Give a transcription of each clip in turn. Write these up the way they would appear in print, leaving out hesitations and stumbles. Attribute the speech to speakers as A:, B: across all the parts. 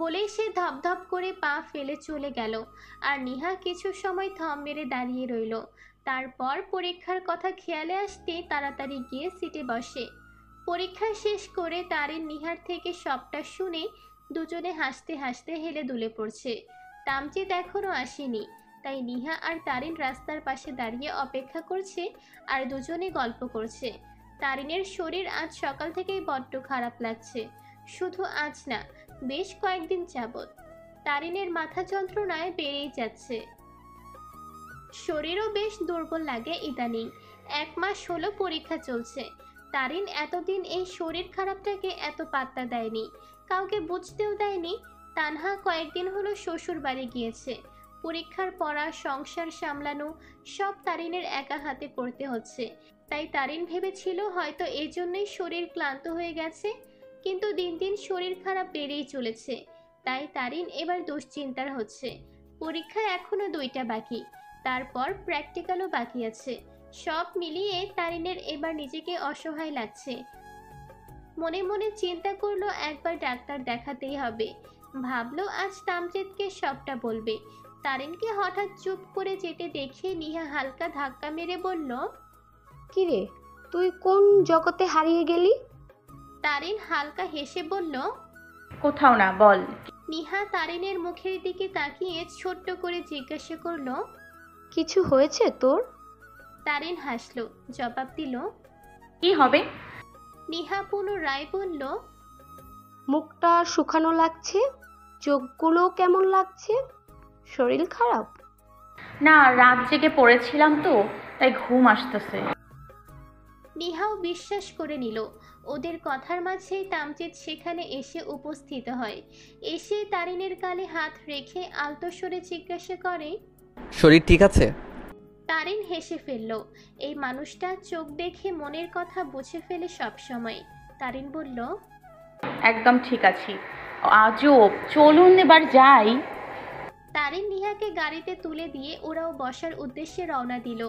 A: বলেই সে ধপধপ করে পা ফেলে চলে গেল। আর নিহা কিছু সময় থম মেরে দাঁড়িয়ে রইল। তারপর পরীক্ষার কথা খেয়ালে আসতে তাড়াতাড়ি গিয়ে সিটে বসে। পরীক্ষা শেষ করে তারিন নিহার থেকে সবটা শুনে দুজনে হাসতে হাসতে হেলে দুলে পড়ছে। তামজিৎ এখনো আসেনি, তাই নিহা আর তারিন রাস্তার পাশে দাঁড়িয়ে অপেক্ষা করছে আর দুজনে গল্প করছে। তারিনের শরীর আজ সকাল থেকেই বড্ড খারাপ লাগছে। শুধু আজ না, বেশ কয়েকদিন যাবৎ তারিনের মাথা যন্ত্রণায় বেড়েই যাচ্ছে। শরীরও বেশ দুর্বল লাগে ইদানিং। 1 মাস হলো পরীক্ষা চলছে। তারিন এতদিন এই শরীর খারাপটাকে এত পাত্তা দেয়নি, কাউকে বুঝতেও দেয়নি। তানহা কয়েকদিন হলো শ্বশুর বাড়ি গিয়েছে। পরীক্ষার পড়া, সংসার সামলানো সব তারিনের একা হাতে করতে হচ্ছে। তাই তারিন ভেবেছিল হয়তো এই জন্যই শরীর ক্লান্ত হয়ে গেছে, কিন্তু দিন দিন শরীর খারাপ বেড়েই চলেছে। তাই তারিন এবার দুশ্চিন্তার হচ্ছে। পরীক্ষা এখনো 2টা বাকি, তারপর প্র্যাকটিক্যালও বাকি আছে। সব মিলিয়ে তারিনের এবার নিজেকে অসহায় লাগছে। মনে মনে চিন্তা করলো একবার ডাক্তার দেখাতেই হবে। ভাবলো আজ তামজিৎকে সবটা বলবে। তারিনকে হঠাৎ চুপ করে যেতে দেখে নিহা হালকা ধাক্কা মেরে বলল,
B: কিরে, তুই কোন জগতে হারিয়ে গেলি?
A: তারিন হালকা হেসে বলল,
C: কোথাও না, বল।
A: নিহা তারিনের মুখের দিকে তাকিয়ে ছোট্ট করে জিজ্ঞাসা করলো,
B: কিছু হয়েছে তোর?
A: তারিন হাসলো, জবাব দিল,
C: কি হবে?
A: নিহা পুনরায় বলল,
B: মুখটা শুকানো লাগছে, চোখগুলো কেমন লাগছে, শরীর খারাপ?
C: না, রাত জেগে পড়েছিলাম তো, তাই ঘুম আসতেছে।
A: নিহাও বিশ্বাস করে নিল। ওদের কথার মাঝেই তামজিৎ সেখানে এসে উপস্থিত হয়। এসে তারিনের গালে হাত রেখে আলতো স্বরে জিজ্ঞাসা করে,
D: শরীর ঠিক আছে?
A: তারিন হেসে ফেলল। এই মানুষটা চোখ দেখে মনের কথা বুঝে ফেলে সব সময়। তারিন বলল,
C: একদম ঠিক আছি। আজব, চলুন এবার যাই।
A: তারিন নিহাকে গাড়িতে তুলে দিয়ে ওরাও বসার উদ্দেশ্যে রওনা দিল।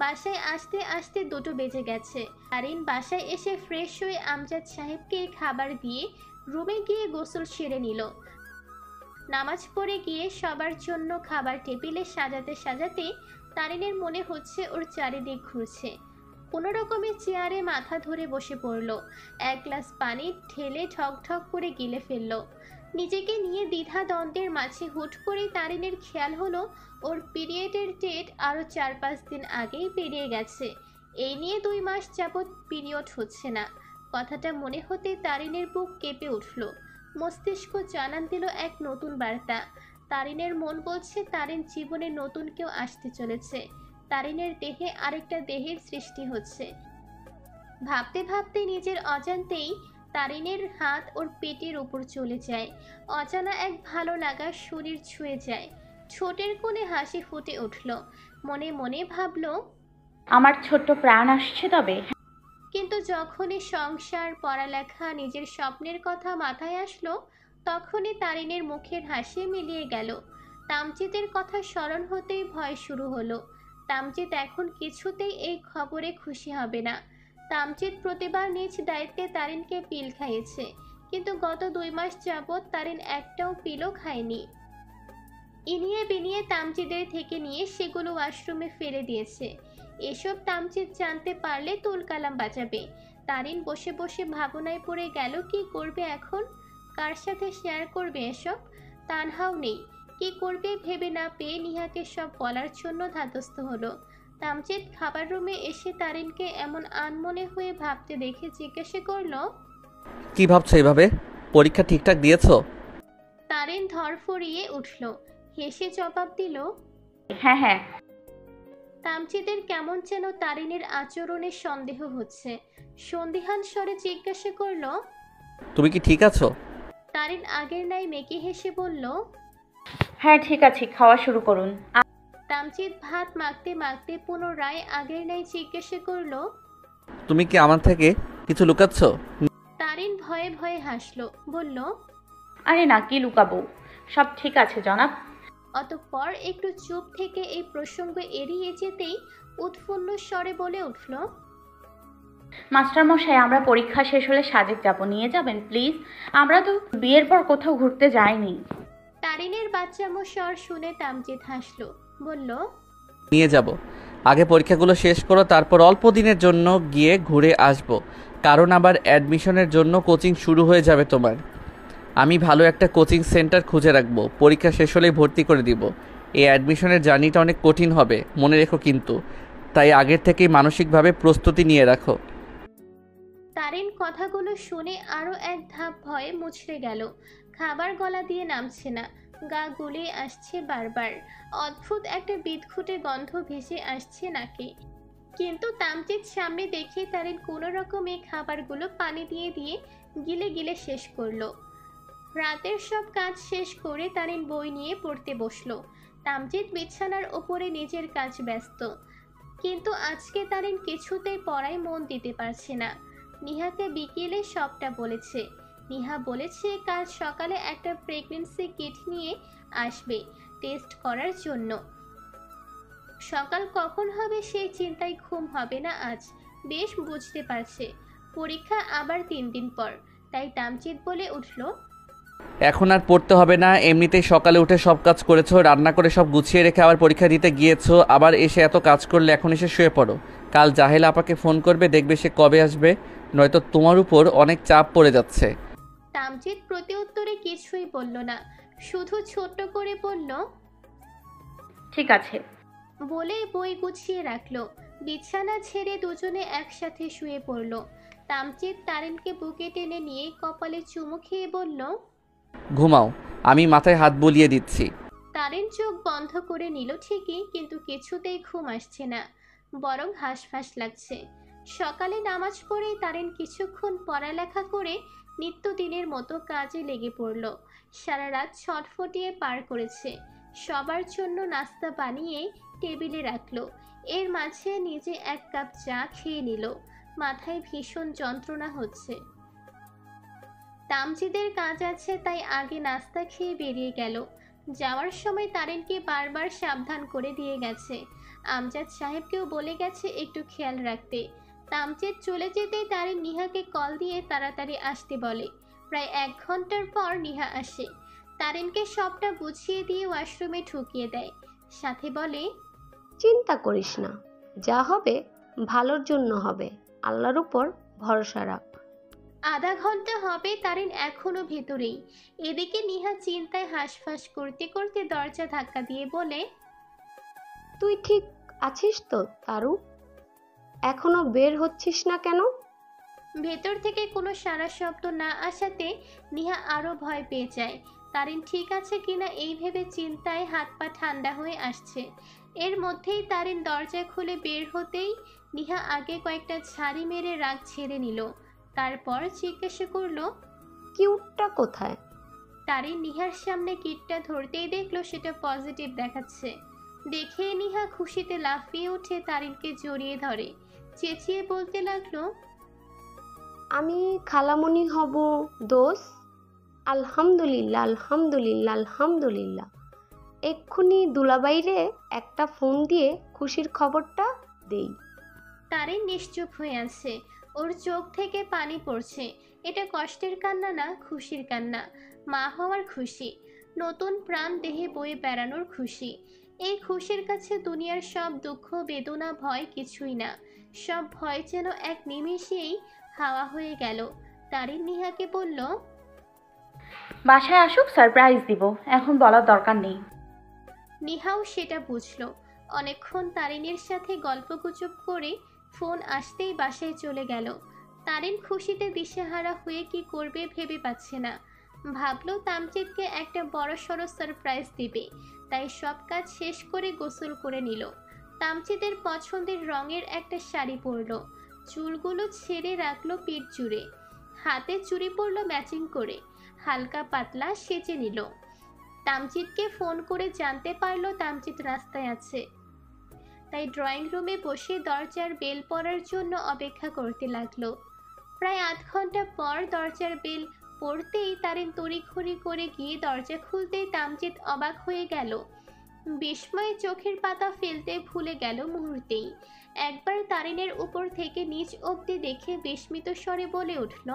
A: বাসায় আসতে আসতে 2টো বেজে গেছে। তারিন বাসায় এসে ফ্রেশ হয়ে আমজাদ সাহেবকে খাবার দিয়ে রুমে গিয়ে গোসল সেরে নিল। নামাজ পড়ে গিয়ে সবার জন্য খাবার টেবিলে সাজাতে সাজাতে তারিনের মনে হচ্ছে ওর চারিদিক ঘুরছে। কোনো রকমে চেয়ারে মাথা ধরে বসে পড়ল। 1 গ্লাস পানি ঢেলে ঠক ঠক করে গিলে ফেলল। নিজেকে নিয়ে দ্বিধা দ্বন্দ্বের মাঝে হুট করে তারিনের খেয়াল হলো ওর পিরিয়ডের ডেট আরও 4-5 দিন আগেই পেরিয়ে গেছে। এই নিয়ে 2 মাস যাবৎ পিরিয়ড হচ্ছে না। কথাটা মনে হতে তারিনের বুক কেঁপে উঠল। মস্তিষ্ক জানান দিল এক নতুন বার্তা। তারিনের মন বলছে তারিন জীবনে নতুন কেউ আসতে চলেছে। তারিনের দেহে আরেকটা দেহের সৃষ্টি হচ্ছে। ভাবতে ভাবতে নিজের অজান্তেই তারিনের হাত ওর পেটের উপর চলে যায়। অজানা এক ভালো লাগা শরীর ছুঁয়ে যায়। ঠোঁটের কোণে হাসি ফুটে উঠল। মনে মনে ভাবল,
C: আমার ছোট্ট প্রাণ আসছে তবে।
A: কিন্তু যখনই সংসার, পড়ালেখা, নিজের স্বপ্নের কথা মাথায় আসলো, তখনই তারিনের মুখের হাসি মিলিয়ে গেল। তামজিদের কথা স্মরণ হতেই ভয় শুরু হলো। তামজিদ এখন কিছুতেই এই খবরে খুশি হবে না। তামজিদ প্রতিবার নিজ দায়িত্বে তারিনকে পিল খাইয়েছে, কিন্তু গত 2 মাস যাবৎ তারিন একটাও পিলও খায়নি। ইনিয়ে বিনিয়ে তামজিদের থেকে নিয়ে সেগুলো ওয়াশরুমে ফেলে দিয়েছে। এসব তামজিদ জানতে পারলে তুলকালাম বাজাবে। তারিন বসে বসে ভাবনায় পড়ে গেল, কি করবে এখন, কার সাথে শেয়ার করবে এসব। তানহাও নেই, কি করবে ভেবে না পেয়ে নিহাকে সব বলার জন্য ধাতস্থ হলো। তামজিদ খাবার রুমে এসে তারিনকে এমন আনমনে হয়ে ভাবতে দেখে জিজ্ঞাসা করলো,
D: কি ভাবছো এভাবে? পরীক্ষা ঠিকঠাক দিয়েছো?
A: তারিন ধরফরিয়ে উঠল, হেসে জবাব দিল,
C: হ্যাঁ হ্যাঁ।
A: তামজিদের কেমন যেন তারিনের আচরণে সন্দেহ হচ্ছে। সন্দিহান স্বরে জিজ্ঞাসা করলো,
D: তুমি কি ঠিক আছো?
A: তারিন আগের ন্যায় মেকি হেসে বলল,
C: হ্যাঁ ঠিক আছে, খাওয়া শুরু করুন।
A: তামজিদ ভাত মাখতে মাখতে পুনরায় আগের ন্যায় জিজ্ঞাসা করলো,
D: তুমি কি আমার থেকে কিছু লুকাচ্ছ?
A: তারিন ভয়ে ভয়ে হাসলো, বলল,
C: আরে না, কি লুকাবো, সব ঠিক আছে জনাব।
A: অতঃপর একটু চুপ থেকে এই প্রসঙ্গ এড়িয়ে যেতেই উৎফুল্ল স্বরে বলে উঠল,
C: মাস্টারমশাই, আমরা পরীক্ষা শেষ হলে সাজেক যাব, নিয়ে যাবেন প্লিজ? আমরা তো বিয়ের পর কোথাও ঘুরতে যাইনি।
A: তারিনের বাচ্চামো স্বর শুনে তামজিৎ হাসলো, বলল,
D: নিয়ে যাব। আগে পরীক্ষাগুলো শেষ করো, তারপর অল্প দিনের জন্য গিয়ে ঘুরে আসবো। কারণ আবার অ্যাডমিশনের জন্য কোচিং শুরু হয়ে যাবে তোমার। আমি ভালো একটা কোচিং সেন্টার খুঁজে রাখবো, পরীক্ষা শেষ হলেই ভর্তি করে দিব। এই অ্যাডমিশনের জার্নিটা অনেক কঠিন হবে, মনে রেখো কিন্তু। তাই আগের থেকেই মানসিকভাবে প্রস্তুতি নিয়ে রাখো।
A: তারিন কথাগুলো শুনে আরো এক ধাপ ভয়ে মুচড়ে গেল। খাবার গলা দিয়ে নামছে না, গা গুলিয়ে আসছে বারবার। অদ্ভুত একটা বিদঘুটে গন্ধ ভেসে আসছে নাকে। কিন্তু তামজিৎ সামনে দেখে তারিন কোনো রকমে খাবারগুলো পানি দিয়ে দিয়ে গিলে গিলে শেষ করলো। রাতের সব কাজ শেষ করে তারিন বই নিয়ে পড়তে বসলো। তামজিৎ বিছানার ওপরে নিজের কাজ ব্যস্ত। কিন্তু আজকে তারিন কিছুতেই পড়ায় মন দিতে পারছে না। নিহাকে বিকেলে সবটা বলেছে। নিহা বলেছে কাল সকালে একটা প্রেগন্যান্সি কিট নিয়ে আসবে টেস্ট করার জন্য। সকাল কখন হবে সেই চিন্তায় ঘুম হবে না আজ। বেশ বুঝতে পারছে পরীক্ষা আবার 3 দিন পর। তাই তামজিৎ বলে উঠল,
D: এখন আর পড়তে হবে না, এমনিতেই সকালে উঠে সব কাজ করেছো, রান্না করে সব গুছিয়ে রেখে আবার পরীক্ষা দিতে গিয়েছো, আবার এসে এত কাজ করলে এখন এসে শুয়ে পড়ো। কাল জাহেলা আপাকে ফোন করবে, দেখবে সে কবে আসবে, নয়তো তোমার উপর অনেক চাপ পড়ে যাচ্ছে।
A: তামজিৎ প্রতি উত্তরে কিছুই বলল না, শুধু ছোট্ট করে বলল,
C: ঠিক আছে।
A: বলে বই গুছিয়ে রাখলো। বিছানা ছেড়ে দুজনে একসাথে শুয়ে পড়ল। তামজিৎ তারিনকে বুকে টেনে নিয়ে কপালে চুমু খেয়ে বলল,
D: ঘুমাও, আমি মাথায় হাত বুলিয়ে দিচ্ছি।
A: তারিন চোখ বন্ধ করে নিল ঠিকই, কিন্তু কিছুতেই ঘুম আসছে না, বরং হাঁসফাঁস লাগছে। সকালে নামাজ পড়ে তারিন কিছুক্ষণ পড়ালেখা করে নিত্যদিনের মতো কাজে লেগে পড়ল। সারা রাত ছটফটিয়ে পার করেছে। সবার জন্য নাস্তা বানিয়ে টেবিলে রাখলো। এর মাঝে নিজে 1 কাপ চা খেয়ে নিল। মাথায় ভীষণ যন্ত্রণা হচ্ছে। তামজিদের কাজ আছে, তাই আগে নাস্তা খেয়ে বেরিয়ে গেল। যাওয়ার সময় তারিনকে বারবার সাবধান করে দিয়ে গেছে। আমজাদ সাহেবকেও বলে গেছে একটু খেয়াল রাখতে। তামজিদ চলে যেতেই তারিন নিহাকে কল দিয়ে তাড়াতাড়ি আসতে বলে। প্রায় 1 ঘন্টার পর নিহা আসে। তারিনকে সবটা বুঝিয়ে দিয়ে ওয়াশরুমে ঢুকিয়ে দেয়, সাথে বলে,
B: চিন্তা করিস না, যা হবে ভালোর জন্য হবে, আল্লাহর উপর ভরসা রাখ।
A: আধা ঘন্টা হবে তারিন এখনো ভেতরেই। এদিকে নিহা চিন্তায় হাঁসফাঁস করতে করতে দরজা ধাক্কা দিয়ে বলে,
B: তুই ঠিক আছিস তো তারু? এখনো বের হচ্ছিস না কেন?
A: ভেতর থেকে কোনো সারা শব্দ না আসাতে নিহা আরো ভয় পেয়ে যায়। তারিন ঠিক আছে কিনা এই ভেবে চিন্তায় হাত পা ঠান্ডা হয়ে আসছে। এর মধ্যেই তারিন দরজা খুলে বের হতেই নিহা আগে কয়েকটা ঝাড়ি মেরে রাগ ছেড়ে নিল। তারপর জিজ্ঞাসা করলো,
B: কিউটটা কোথায়?
A: তারিন নিহার সামনে কিটটা ধরতেই দেখলো সেটা পজিটিভ দেখাচ্ছে। দেখে নিহা খুশিতে লাফিয়ে উঠে তারিনকে জড়িয়ে ধরে, চেঁচিয়ে বলতে লাগলো,
B: আমি খালামণি হব দোষ। আলহামদুলিল্লাহ আলহামদুলিল্লাহ আলহামদুলিল্লাহ। এক্ষুনি দুলাবাইরে একটা ফোন দিয়ে খুশির খবরটা দেই।
A: তারিন নিশ্চুপ হয়ে আছে। ওর চোখ থেকে পানি পড়ছে। এটা কষ্টের কান্না না, খুশির কান্না। মা হওয়ার খুশি, নতুন প্রাণ দেহে বয়ে বেড়ানোর খুশি। এই খুশির কাছে দুনিয়ার সব দুঃখ বেদনা ভয় কিছুই না। সব ভয় যেন এক নিমেষেই হাওয়া হয়ে গেল। তারিন নিহাকে বলল,
C: বাসায় আসুক, সারপ্রাইজ দিব, এখন বলার দরকার নেই।
A: নিহাও সেটা বুঝলো। অনেকক্ষণ তারিনের সাথে গল্পগুজব করে ফোন আসতেই বাসায় চলে গেল। তারিন খুশিতে দিশেহারা হয়ে কি করবে ভেবে পাচ্ছে না। ভাবলো তামজিদকে একটা বড়সড় সারপ্রাইজ দিবে, তাই সব কাজ শেষ করে গোসল করে নিল। তামজিদের পছন্দের রঙের একটা শাড়ি পরলো, চুলগুলো ছেড়ে রাখলো পিঠ জুড়ে, হাতে চুড়ি পরলো ম্যাচিং করে, হালকা পাতলা সেজে নিল। তামজিদকে ফোন করে জানতে পারলো তামজিদ রাস্তায় আছে, তাই ড্রয়িং রুমে বসে দরজার বেল পড়ার জন্য অপেক্ষা করতে লাগলো। প্রায় আধ ঘন্টা পর দরজার বেল পড়তেই তারিন তড়িঘড়ি করে গিয়ে দরজা খুলতেই তামজিদ অবাক হয়ে গেল। বিস্ময়ে চোখের পাতা ফেলতে ভুলে গেল মুহূর্তেই। একবার তারিনের উপর থেকে নিচ অবধি দেখে বিস্মিত স্বরে বলে উঠল,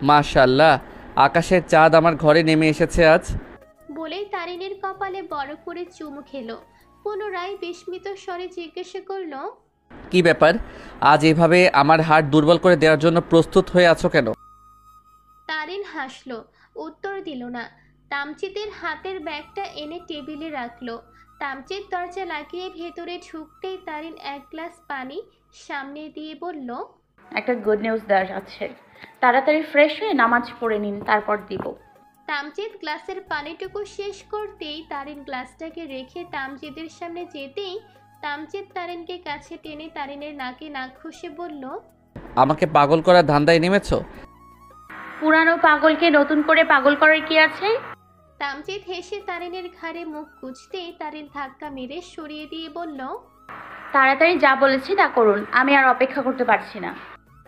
D: মাশাআল্লাহ, আকাশের চাঁদ আমার ঘরে নেমে এসেছে আজ।
A: বলেই তারিনের কপালে বড় করে চুমু খেলো। পুনরায় বিস্মিত স্বরে জিজ্ঞাসা করল,
D: কি ব্যাপার, আজ এভাবে আমার হাড় দুর্বল করে দেওয়ার জন্য প্রস্তুত হয়ে আছো কেন?
A: তারিন হাসলো, উত্তর দিল না। তামচিতের হাতের ব্যাগটা এনে টেবিলে রাখলো। তামচিত দরজা লাগিয়ে ভেতরে ঢুকতেই তারিন এক গ্লাস পানি সামনে দিয়ে বলল,
C: একটা গুড নিউজ দেওয়ার আছে, তাড়াতাড়ি ফ্রেশ হয়ে নামাজ পড়ে নিন, তারপর দিব।
A: তামচিত গ্লাসের পানিটুকু শেষ করতেই তারিন গ্লাসটাকে রেখে তামচিদের সামনে যেতেই তামচিত তারিনকে কাছে টেনে তারিনের নাকে নাক ঘষে বলল,
D: আমাকে পাগল করার ধান্দায় নেমেছো?
C: পুরানো পাগলকে নতুন করে পাগল করার কি আছে?
A: তামচিত হেসে তারিনের ঘাড়ে মুখ কুঁচতেই তারিন ধাক্কা মেরে সরিয়ে দিয়ে বলল,
C: তাড়াতাড়ি যা বলেছি তা করুন, আমি আর অপেক্ষা করতে পারছি না।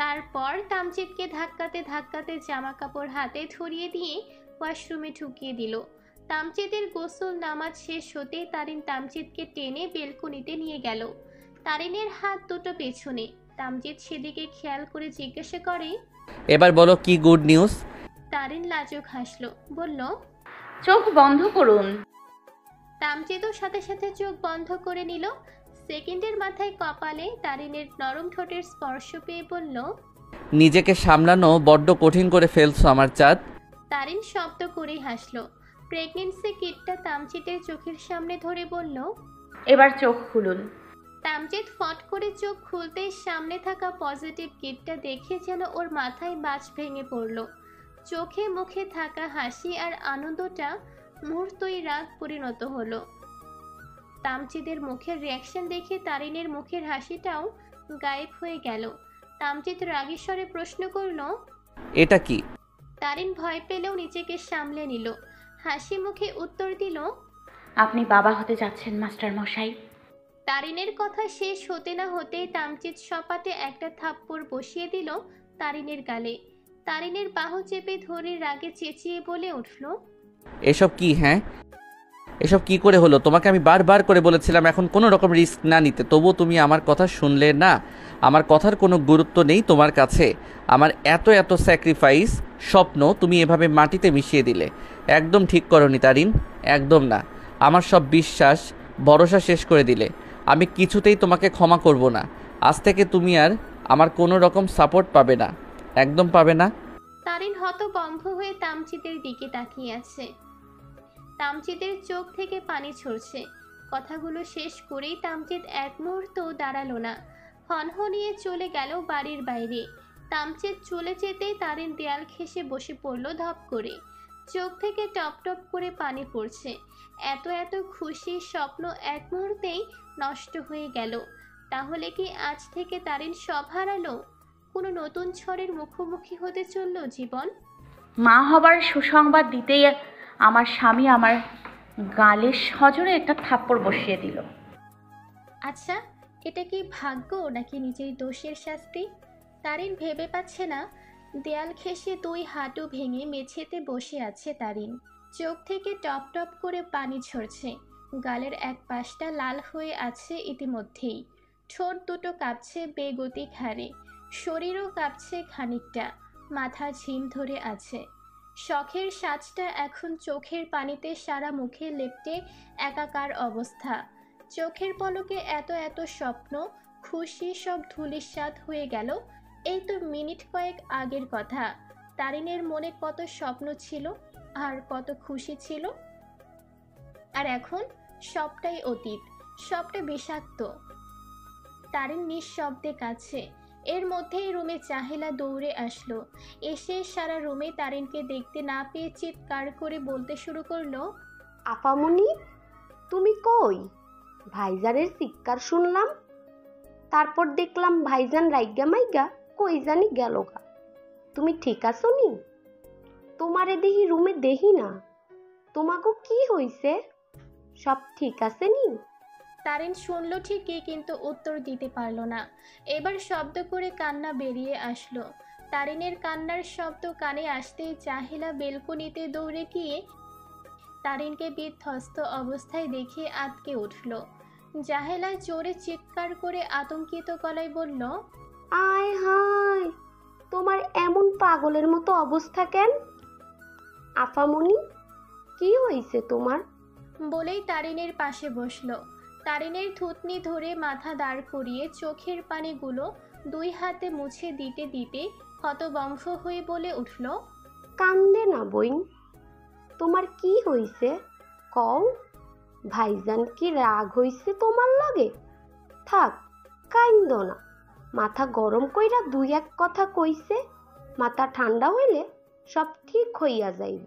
A: তারপর তামচিতকে ধাক্কাতে ধাক্কাতে জামা কাপড় হাতে ধরিয়ে দিয়ে ওয়াশরুমে ঢুকিয়ে দিল। তামচিতের গোসল নামাজ শেষ হতে তারিন তামচিতকে টেনে বেলকনিতে নিয়ে গেল। তারিনের হাত দুটো পেছনে। তামচিত সেদিকে খেয়াল করে জিজ্ঞাসা করে,
D: এবার বলো কি গুড নিউজ?
A: তারিন লাজুক হাসলো, বলল,
C: চোখ বন্ধ করুন।
A: তামচিতও সাথে সাথে চোখ বন্ধ করে নিল। সেকেন্ডের মাথায় কপালে তারিনের নরম ঠোঁটের স্পর্শ পেয়ে বলল,
D: নিজেকে সামলানো বড্ড কঠিন করে ফেলছো আমার চাঁদ।
A: তারিন শব্দ করেই হাসলো। প্রেগনেন্সি কিটটা তামচিতের চোখের সামনে ধরে বলল,
C: এবার চোখ খুলুন।
A: তামচিত ফট করে চোখ খুলতেই সামনে থাকা পজিটিভ কিটটা দেখে যেন ওর মাথায় বাজ ভেঙে পড়ল। চোখে মুখে থাকা হাসি আর আনন্দটা মুহূর্তই রাগ পরিণত হলো। তামচিদের মুখের রিয়াকশন দেখে তারিনের মুখের হাসিটাও গায়েব হয়ে গেল। তামচিত রাগী স্বরে প্রশ্ন করল,
D: এটা কি?
A: তারিন ভয় পেলেও নিজেকে সামলে নিল। হাসি মুখে উত্তর দিল,
C: আপনি বাবা হতে যাচ্ছেন মাস্টার মশাই।
A: তারিনের কথা শেষ হতে না হতেই তামচিত সপাতে একটা থাপ্পড় বসিয়ে দিল তারিনের গালে। তারিনের বাহু চেপে ধরে রাগে চেঁচিয়ে বলে উঠল,
D: এসব কি? হ্যাঁ, এসব কি করে হলো? তোমাকে আমি বারবার করে বলেছিলাম এখন কোনো রকম রিস্ক না নিতে, তবুও তুমি আমার কথা শুনলে না। আমার কথার কোনো গুরুত্ব নেই তোমার কাছে। আমার এত এত স্যাক্রিফাইস, স্বপ্ন তুমি এভাবে মাটিতে মিশিয়ে দিলে। একদম ঠিক করনি তারিন, একদম না। আমার সব বিশ্বাস ভরসা শেষ করে দিলে। আমি কিছুতেই তোমাকে ক্ষমা করব না। আজ থেকে তুমি আর আমার কোনো রকম সাপোর্ট পাবে না, একদম পাবে না।
A: তারিন হতভম্ব হয়ে তামচিতের দিকে তাকিয়ে আছে। তামচিতের চোখ থেকে পানি ঝরছে। কথাগুলো শেষ করেই তামচিত এক মুহূর্ত দাঁড়ালো না, হনহনিয়ে চলে গেল বাড়ির বাইরে। তামচিত চলে যেতেই তারিন দেয়াল ঘেঁষে বসে পড়ল ধপ করে। চোখ থেকে টপ টপ করে পানি পড়ছে। এত এত খুশির স্বপ্ন এক মুহূর্তেই নষ্ট হয়ে গেল। তাহলে কি আজ থেকে তারিন সব হারালো? কোনো নতুন ঝড়ের মুখোমুখি হতে চলল জীবন?
C: মা হবার সুসংবাদ দিতেই আমার স্বামী আমার গালে সজোরে একটা থাপ্পড় বসিয়ে দিল।
A: আচ্ছা, এটা কি ভাগ্য নাকি নিজের দোষের শাস্তি? তারিন ভেবে পাচ্ছে না। দেয়াল ঘেঁষে দুই হাঁটু ভেঙে মেঝেতে বসে আছে তারিন। চোখ থেকে টপ টপ করে পানি ঝরছে। গালের এক পাশটা লাল হয়ে আছে ইতিমধ্যেই। ঠোঁট দুটো কাঁপছে বেগতিক হারে। শরীরও কাঁপছে খানিকটা। মাথা ঝিম ধরে আছে। শখের সাজটা এখন চোখের পানিতে সারা মুখে লেপ্টে একাকার অবস্থা। চোখের পলকে এত এত স্বপ্ন, খুশি সব ধূলিসাৎ হয়ে গেল। এই তো মিনিট কয়েক আগের কথা। তারিনের মনে কত স্বপ্ন ছিল আর কত খুশি ছিল, আর এখন সবটাই অতীত, সবটা বিষাক্ত। তারিন নিঃশব্দে কাছে। এর মধ্যেই রুমে চাহেলা দৌড়ে আসলো। এসে সারা রুমে তারিনকে দেখতে না পেয়ে চিৎকার করে বলতে শুরু করলো,
B: আপামনি, তুমি কই? ভাইজানের চিৎকার শুনলাম, তারপর দেখলাম ভাইজান রাইগা মাইগা কই জানি গেল গা। তুমি ঠিক আছো নি? তোমারে দেহি রুমে দেহি না, তোমাকে কি হইছে? সব ঠিক আছে নি?
A: তারিন শুনলো ঠিকই, কিন্তু উত্তর দিতে পারল না। এবার শব্দ করে কান্না বেরিয়ে আসলো। তারিনের কান্নার শব্দ কানে আসতেই চাহিলা বেলকনিতে দৌড়ে গিয়ে তারিনকে বিধ্বস্ত অবস্থায় দেখে আঁতকে উঠল। জাহেলা জোরে চিৎকার করে আতঙ্কিত গলায় বলল,
B: আয় হায়, তোমার এমন পাগলের মতো অবস্থা কেন? আফামনি, কি হয়েছে তোমার?
A: বলেই তারিনের পাশে বসল। তারিনের থুতনি ধরে মাথা দাঁড় করিয়ে চোখের পানিগুলো 2 হাতে মুছে দিতে দিতে হতবম্ব হয়ে বলে উঠল,
B: কান্দে না বইন, তোমার কি হইছে কও? ভাইজান কি রাগ হইছে তোমার লগে? থাক, কাইন্দ না। মাথা গরম কইরা 2-1 কথা কইছে, মাথা ঠান্ডা হইলে সব ঠিক হইয়া যাইব।